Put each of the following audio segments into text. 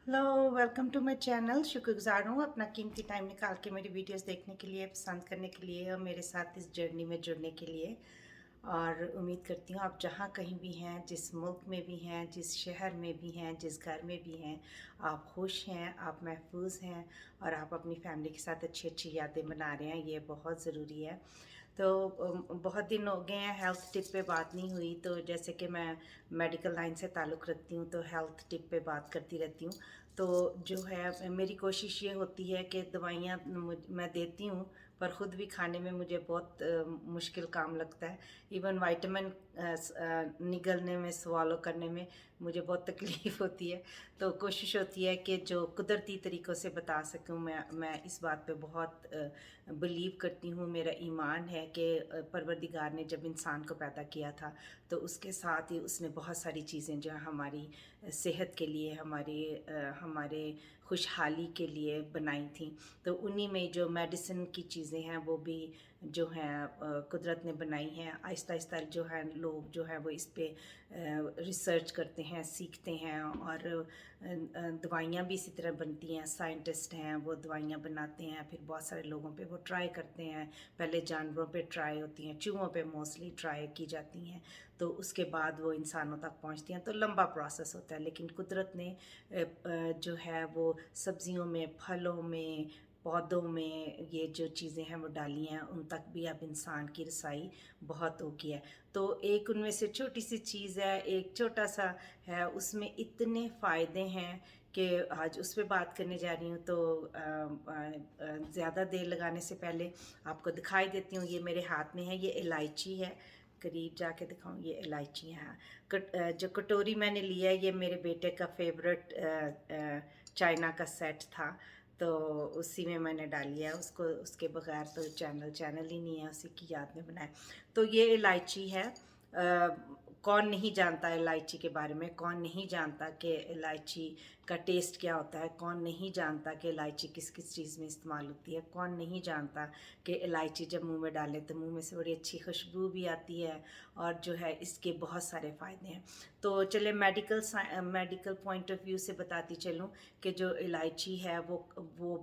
Hello, welcome to my channel. शुक्रगुजार हूँ अपना कीमती टाइम निकाल के मेरी वीडियोस देखने के लिए, पसंद करने के लिए और मेरे साथ इस जर्नी में जुड़ने के लिए। और उम्मीद करती हूँ आप जहाँ कहीं भी हैं, जिस मुल्क में भी हैं, जिस शहर में भी हैं, जिस घर में भी हैं, आप खुश हैं, आप महफूज हैं और आप अपनी फैमिली के साथ अच्छी अच्छी यादें बना रहे हैं। ये बहुत ज़रूरी है। तो बहुत दिन हो गए हैं हेल्थ टिप पे बात नहीं हुई। तो जैसे कि मैं मेडिकल लाइन से ताल्लुक़ रखती हूँ तो हेल्थ टिप पे बात करती रहती हूँ। तो जो है मेरी कोशिश ये होती है कि दवाइयाँ मैं देती हूँ पर ख़ुद भी खाने में मुझे बहुत मुश्किल काम लगता है। इवन विटामिन निगलने में, स्वॉलो करने में मुझे बहुत तकलीफ़ होती है। तो कोशिश होती है कि जो कुदरती तरीक़ों से बता सकूँ। मैं इस बात पे बहुत बिलीव करती हूँ। मेरा ईमान है कि परवरदिगार ने जब इंसान को पैदा किया था तो उसके साथ ही उसने बहुत सारी चीज़ें जो हमारी सेहत के लिए, हमारे खुशहाली के लिए बनाई थी। तो उन्हीं में जो मेडिसिन की चीज़ें हैं वो भी जो हैं कुदरत ने बनाई हैं। आहिस्ता आहिस्ता जो है लोग जो है वो इस पे रिसर्च करते हैं, सीखते हैं और दवाइयाँ भी इसी तरह बनती हैं। साइंटिस्ट हैं, वो दवाइयाँ बनाते हैं, फिर बहुत सारे लोगों पे वो ट्राई करते हैं। पहले जानवरों पे ट्राई होती हैं, चूहों पे मोस्टली ट्राई की जाती हैं, तो उसके बाद वो इंसानों तक पहुंचती हैं। तो लंबा प्रोसेस होता है, लेकिन कुदरत ने जो है वो सब्जियों में, फलों में, पौधों में ये जो चीज़ें हैं वो डाली हैं, उन तक भी अब इंसान की रसाई बहुत हो गई है। तो एक उनमें से छोटी सी चीज़ है, एक छोटा सा है, उसमें इतने फ़ायदे हैं कि आज उस पे बात करने जा रही हूँ। तो ज़्यादा देर लगाने से पहले आपको दिखाई देती हूँ। ये मेरे हाथ में है, ये इलायची है। करीब जाके दिखाऊं, ये इलायची है। जो कटोरी मैंने लिया है ये मेरे बेटे का फेवरेट चाइना का सेट था, तो उसी में मैंने डाली है उसको। उसके बगैर तो चैनल ही नहीं है, उसी की याद में बनाया। तो ये इलायची है। कौन नहीं जानता इलायची के बारे में, कौन नहीं जानता कि इलायची का टेस्ट क्या होता है, कौन नहीं जानता कि इलायची किस किस चीज़ में इस्तेमाल होती है, कौन नहीं जानता कि इलायची जब मुंह में डालें तो मुंह में से बड़ी अच्छी खुशबू भी आती है और जो है इसके बहुत सारे फ़ायदे हैं। तो चले मेडिकल पॉइंट ऑफ व्यू से बताती चलूँ कि जो इलायची है वो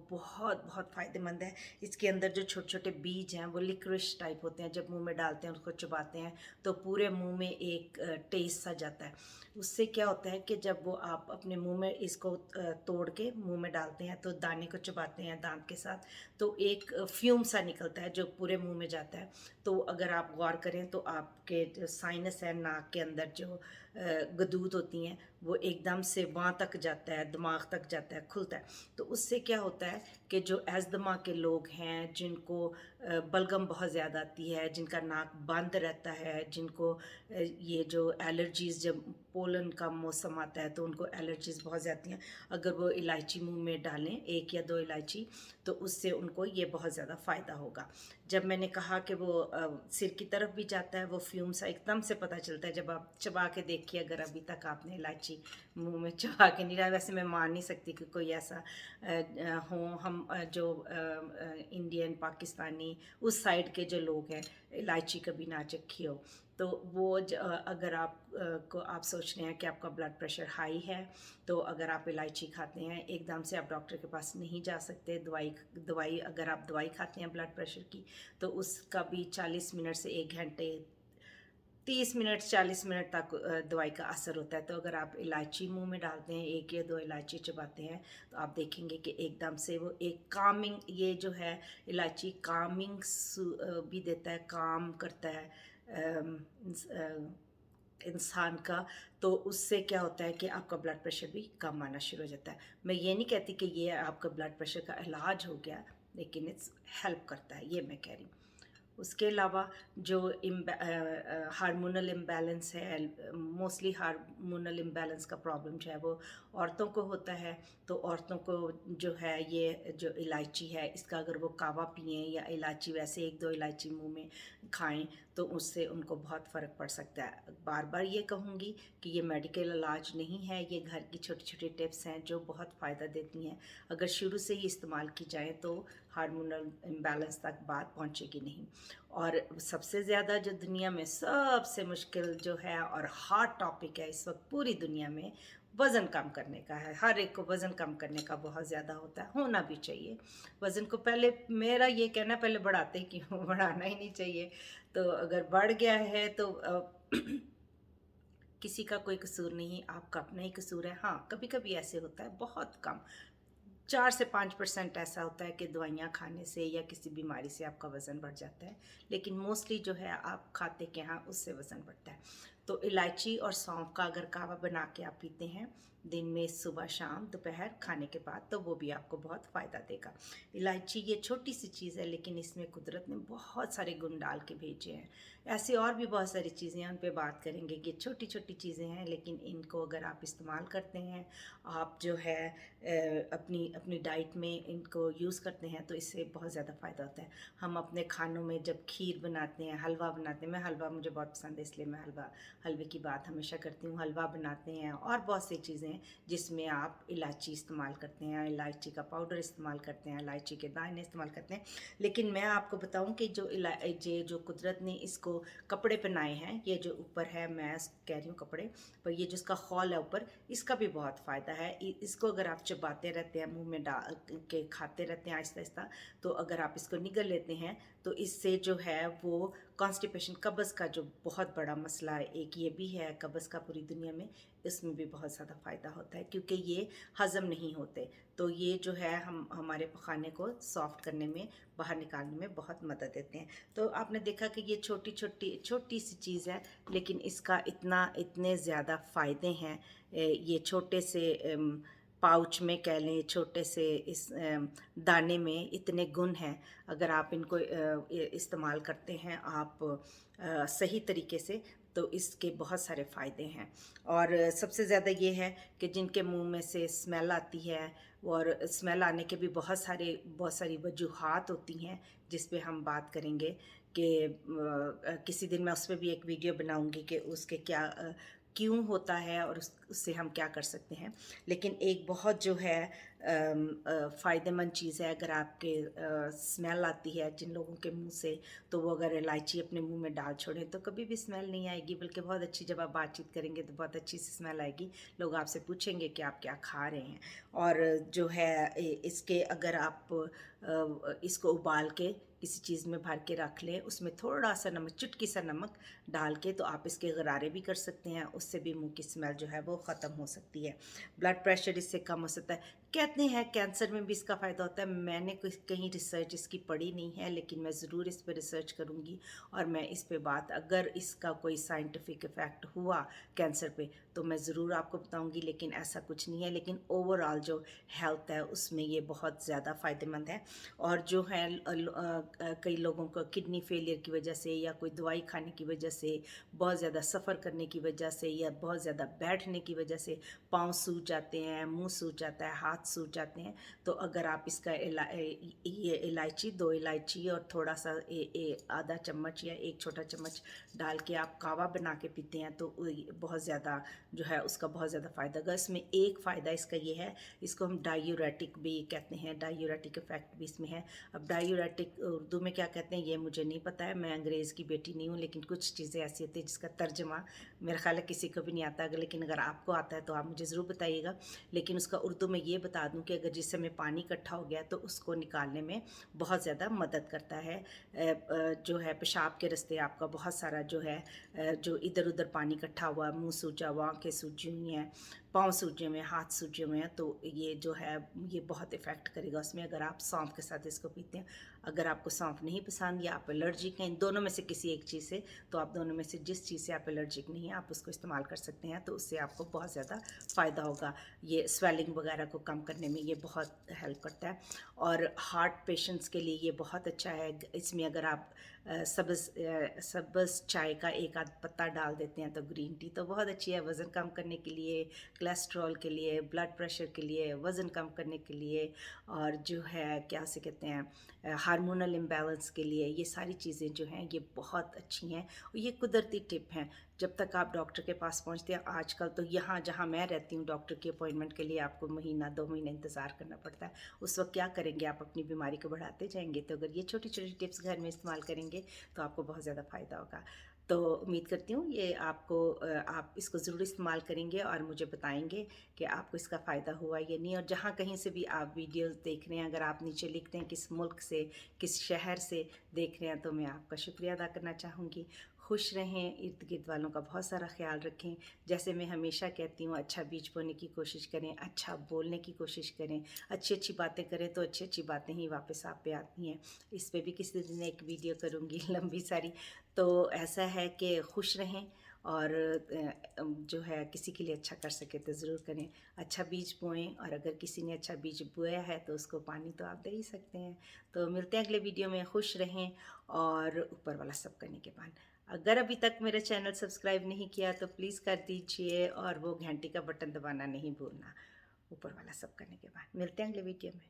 बहुत बहुत फ़ायदेमंद है। इसके अंदर जो छोटे छोटे बीज हैं वो लिक्विश टाइप होते हैं। जब मुंह में डालते हैं, उसको चबाते हैं तो पूरे मुंह में एक टेस्ट सा जाता है। उससे क्या होता है कि जब वो आप अपने मुंह में इसको तोड़ के मुंह में डालते हैं, तो दाने को चबाते हैं दांत के साथ, तो एक फ्यूम सा निकलता है जो पूरे मुंह में जाता है। तो अगर आप गौर करें तो आपके जो साइनस है, नाक के अंदर जो गदूद होती हैं, वो एकदम से वहाँ तक जाता है, दिमाग तक जाता है, खुलता है। तो उससे क्या होता है कि जो अस्थमा के लोग हैं, जिनको बलगम बहुत ज़्यादा आती है, जिनका नाक बंद रहता है, जिनको ये जो एलर्जीज़, जब पोलन का मौसम आता है तो उनको एलर्जीज़ बहुत ज़्यादा हैं, अगर वो इलायची मुंह में डालें, एक या दो इलायची, तो उससे उनको ये बहुत ज़्यादा फ़ायदा होगा। जब मैंने कहा कि वो सिर की तरफ भी जाता है, वो फ्यूम सा एकदम से पता चलता है जब आप चबा के देखिए। अगर अभी तक आपने इलायची मुंह में चबा के नहीं डाला, वैसे मैं मान नहीं सकती कि कोई ऐसा हो। हम जो इंडियन, पाकिस्तानी, उस साइड के जो लोग हैं, इलायची कभी ना चखी हो। तो वो अगर आप सोच रहे हैं कि आपका ब्लड प्रेशर हाई है, तो अगर आप इलायची खाते हैं, एकदम से आप डॉक्टर के पास नहीं जा सकते। दवाई अगर आप दवाई खाते हैं ब्लड प्रेशर की, तो उसका भी 40 मिनट से 1 घंटे, 30 मिनट 40 मिनट तक दवाई का असर होता है। तो अगर आप इलायची मुंह में डालते हैं, एक या दो इलायची चबाते हैं, तो आप देखेंगे कि एकदम से वो एक कामिंग, ये जो है इलायची कामिंग भी देता है, काम करता है इंसान का। तो उससे क्या होता है कि आपका ब्लड प्रेशर भी कम आना शुरू हो जाता है। मैं ये नहीं कहती कि ये आपका ब्लड प्रेशर का इलाज हो गया, लेकिन इट्स हेल्प करता है, ये मैं कह रही हूँ। उसके अलावा जो हार्मोनल इम्बैलेंस है, मोस्टली हार्मोनल इम्बैलेंस का प्रॉब्लम जो है वो औरतों को होता है। तो औरतों को जो है ये जो इलायची है, इसका अगर वो कावा पिएं या इलायची वैसे एक दो इलायची मुंह में खाएं, तो उससे उनको बहुत फ़र्क पड़ सकता है। बार बार ये कहूँगी कि ये मेडिकल इलाज नहीं है, ये घर की छोटी छोटी टिप्स हैं जो बहुत फ़ायदा देती हैं। अगर शुरू से ही इस्तेमाल की जाए तो हार्मोनल इम्बैलेंस तक बात पहुँचेगी नहीं। और सबसे ज़्यादा जो दुनिया में सबसे मुश्किल जो है और हॉट टॉपिक है इस वक्त पूरी दुनिया में, वज़न कम करने का है। हर एक को वज़न कम करने का बहुत ज़्यादा होता है, होना भी चाहिए। वज़न को पहले, मेरा ये कहना है, पहले बढ़ाते ही क्यों, बढ़ाना ही नहीं चाहिए। तो अगर बढ़ गया है तो किसी का कोई कसूर नहीं, आपका अपना ही कसूर है। हाँ, कभी-कभी ऐसे होता है, बहुत कम, 4 से 5% ऐसा होता है कि दवाइयाँ खाने से या किसी बीमारी से आपका वज़न बढ़ जाता है, लेकिन मोस्टली जो है आप खाते क्या हैं उससे वज़न बढ़ता है। तो इलायची और सौंफ का अगर काढ़ा बना के आप पीते हैं दिन में, सुबह शाम दोपहर खाने के बाद, तो वो भी आपको बहुत फ़ायदा देगा। इलायची ये छोटी सी चीज़ है, लेकिन इसमें कुदरत ने बहुत सारे गुण डाल के भेजे हैं। ऐसे और भी बहुत सारी चीज़ें हैं, उन पे बात करेंगे। ये छोटी छोटी चीज़ें हैं, लेकिन इनको अगर आप इस्तेमाल करते हैं, आप जो है अपनी अपनी डाइट में इनको यूज़ करते हैं, तो इससे बहुत ज़्यादा फ़ायदा होता है। हम अपने खानों में जब खीर बनाते हैं, हलवा बनाते हैं, मैं हलवा मुझे बहुत पसंद है, इसलिए मैं हलवे की बात हमेशा करती हूँ। हलवा बनाते हैं और बहुत सी चीज़ें हैं जिसमें आप इलायची इस्तेमाल करते हैं, इलायची का पाउडर इस्तेमाल करते हैं, इलायची के दाने इस्तेमाल करते हैं। लेकिन मैं आपको बताऊं कि जो कुदरत ने इसको कपड़े पहनाए हैं, ये जो ऊपर है, मैं कह रही हूँ कपड़े पर, ये जिसका खौल है ऊपर, इसका भी बहुत फ़ायदा है। इसको अगर आप चबाते रहते हैं, मुंह में डाल के खाते रहते हैं आहिस्ता आहिस्ता, तो अगर आप इसको निगल लेते हैं तो इससे जो है वो कॉन्स्टिपेशन, कब्ज़ का जो बहुत बड़ा मसला है, एक ये भी है कब्ज़ का पूरी दुनिया में, इसमें भी बहुत ज़्यादा फ़ायदा होता है, क्योंकि ये हज़म नहीं होते। तो ये जो है हम हमारे खाने को सॉफ्ट करने में, बाहर निकालने में बहुत मदद देते हैं। तो आपने देखा कि ये छोटी सी चीज़ है, लेकिन इसका इतने ज़्यादा फ़ायदे हैं। ये छोटे से पाउच में कह लें, छोटे से इस दाने में इतने गुण हैं। अगर आप इनको इस्तेमाल करते हैं आप सही तरीके से, तो इसके बहुत सारे फ़ायदे हैं। और सबसे ज़्यादा ये है कि जिनके मुंह में से स्मेल आती है, और स्मेल आने के भी बहुत सारी वजूहात होती हैं, जिस पे हम बात करेंगे कि किसी दिन मैं उस पर भी एक वीडियो बनाऊंगी कि उसके क्या क्यों होता है और उससे हम क्या कर सकते हैं। लेकिन एक बहुत जो है फ़ायदेमंद चीज़ है, अगर आपके स्मेल आती है जिन लोगों के मुंह से, तो वो अगर इलायची अपने मुंह में डाल छोड़ें तो कभी भी स्मेल नहीं आएगी, बल्कि बहुत अच्छी, जब आप बातचीत करेंगे तो बहुत अच्छी सी स्मेल आएगी। लोग आपसे पूछेंगे कि आप क्या खा रहे हैं। और जो है इसके, अगर आप इसको उबाल के किसी चीज़ में भर के रख लें, उसमें थोड़ा सा नमक, चुटकी सा नमक डाल के, तो आप इसके गरारे भी कर सकते हैं, उससे भी मुंह की स्मेल जो है वो ख़त्म हो सकती है। ब्लड प्रेशर इससे कम हो सकता है। कहते हैं कैंसर में भी इसका फ़ायदा होता है। मैंने कहीं रिसर्च इसकी पढ़ी नहीं है, लेकिन मैं ज़रूर इस पर रिसर्च करूँगी, और मैं इस पे बात, अगर इसका कोई साइंटिफिक इफ़ेक्ट हुआ कैंसर पे, तो मैं ज़रूर आपको बताऊँगी, लेकिन ऐसा कुछ नहीं है। लेकिन ओवरऑल जो हेल्थ है उसमें ये बहुत ज़्यादा फ़ायदेमंद है। और जो है कई लोगों को किडनी फेलियर की वजह से, या कोई दवाई खाने की वजह से, बहुत ज़्यादा सफ़र करने की वजह से, या बहुत ज़्यादा बैठने की वजह से पाँव सूज जाते हैं, मुंह सूज जाता है, हाथ सूज जाते हैं, तो अगर आप इसका ये इलायची, 2 इलायची और थोड़ा सा आधा चम्मच या 1 छोटा चम्मच डाल के आप कावा बना के पीते हैं, तो बहुत ज़्यादा जो है उसका बहुत ज़्यादा फ़ायदा होगा। इसमें एक फ़ायदा इसका ये है, इसको हम डायूरेटिक भी कहते हैं, डायूरेटिक इफ़ेक्ट भी इसमें है। अब डायूरेटिक उर्दू में क्या कहते हैं ये मुझे नहीं पता है, मैं अंग्रेज़ की बेटी नहीं हूँ, लेकिन कुछ चीज़ें ऐसी होती हैं जिसका तर्जमा मेरा ख्याल है किसी को भी नहीं आता। लेकिन अगर आपको आता है तो आप मुझे ज़रूर बताइएगा। लेकिन उसका उर्दू में ये बता दूं कि अगर जिस समय पानी इकट्ठा हो गया तो उसको निकालने में बहुत ज़्यादा मदद करता है। जो है पेशाब के रास्ते आपका बहुत सारा जो है, जो इधर उधर पानी इकट्ठा हुआ, मुंह सूजा हुआ, आँखें सूजी हुई हैं, पाँव सूजे हुए हैं, हाथ सूजे हुए हैं, तो ये जो है ये बहुत इफ़ेक्ट करेगा उसमें, अगर आप सौंफ के साथ इसको पीते हैं। अगर आपको सौंफ नहीं पसंद या आप एलर्जिक हैं इन दोनों में से किसी एक चीज़ से, तो आप दोनों में से जिस चीज़ से आप एलर्जिक नहीं हैं आप उसको इस्तेमाल कर सकते हैं, तो उससे आपको बहुत ज़्यादा फ़ायदा होगा। ये स्वेलिंग वगैरह को कम करने में ये बहुत हेल्प करता है। और हार्ट पेशेंट्स के लिए ये बहुत अच्छा है। इसमें अगर आप सब्ज़ चाय का एक आध पत्ता डाल देते हैं, तो ग्रीन टी तो बहुत अच्छी है वज़न कम करने के लिए, कोलेस्ट्रॉल के लिए, ब्लड प्रेशर के लिए, वज़न कम करने के लिए, और जो है क्या से कहते हैं हार्मोनल इम्बैलेंस के लिए। ये सारी चीज़ें जो हैं ये बहुत अच्छी हैं, और ये कुदरती टिप हैं। जब तक आप डॉक्टर के पास पहुंचते हैं, आजकल तो यहाँ जहाँ मैं रहती हूँ, डॉक्टर की अपॉइंटमेंट के लिए आपको महीना 2 महीने इंतज़ार करना पड़ता है। उस वक्त क्या करेंगे, आप अपनी बीमारी को बढ़ाते जाएंगे। तो अगर ये छोटी छोटी टिप्स घर में इस्तेमाल करेंगे तो आपको बहुत ज़्यादा फ़ायदा होगा। तो उम्मीद करती हूँ ये आपको आप इसको ज़रूर इस्तेमाल करेंगे और मुझे बताएँगे कि आपको इसका फ़ायदा हुआ या नहीं। और जहाँ कहीं से भी आप वीडियोज़ देख रहे हैं, अगर आप नीचे लिखते हैं किस मुल्क से, किस शहर से देख रहे हैं, तो मैं आपका शुक्रिया अदा करना चाहूँगी। खुश रहें, इर्द-गिर्द वालों का बहुत सारा ख़्याल रखें। जैसे मैं हमेशा कहती हूँ, अच्छा बीज बोने की कोशिश करें, अच्छा बोलने की कोशिश करें, अच्छी-अच्छी बातें करें तो अच्छी-अच्छी बातें ही वापस आप पे आती हैं। इस पे भी किसी दिन एक वीडियो करूँगी लंबी सारी। तो ऐसा है कि खुश रहें और जो है किसी के लिए अच्छा कर सके तो ज़रूर करें। अच्छा बीज बोएँ और अगर किसी ने अच्छा बीज बोया है तो उसको पानी तो आप दे ही सकते हैं। तो मिलते हैं अगले वीडियो में, खुश रहें और ऊपर वाला सब करने के बाद। अगर अभी तक मेरा चैनल सब्सक्राइब नहीं किया तो प्लीज़ कर दीजिए और वो घंटी का बटन दबाना नहीं भूलना, ऊपर वाला सब करने के बाद। मिलते हैं अगले वीडियो में।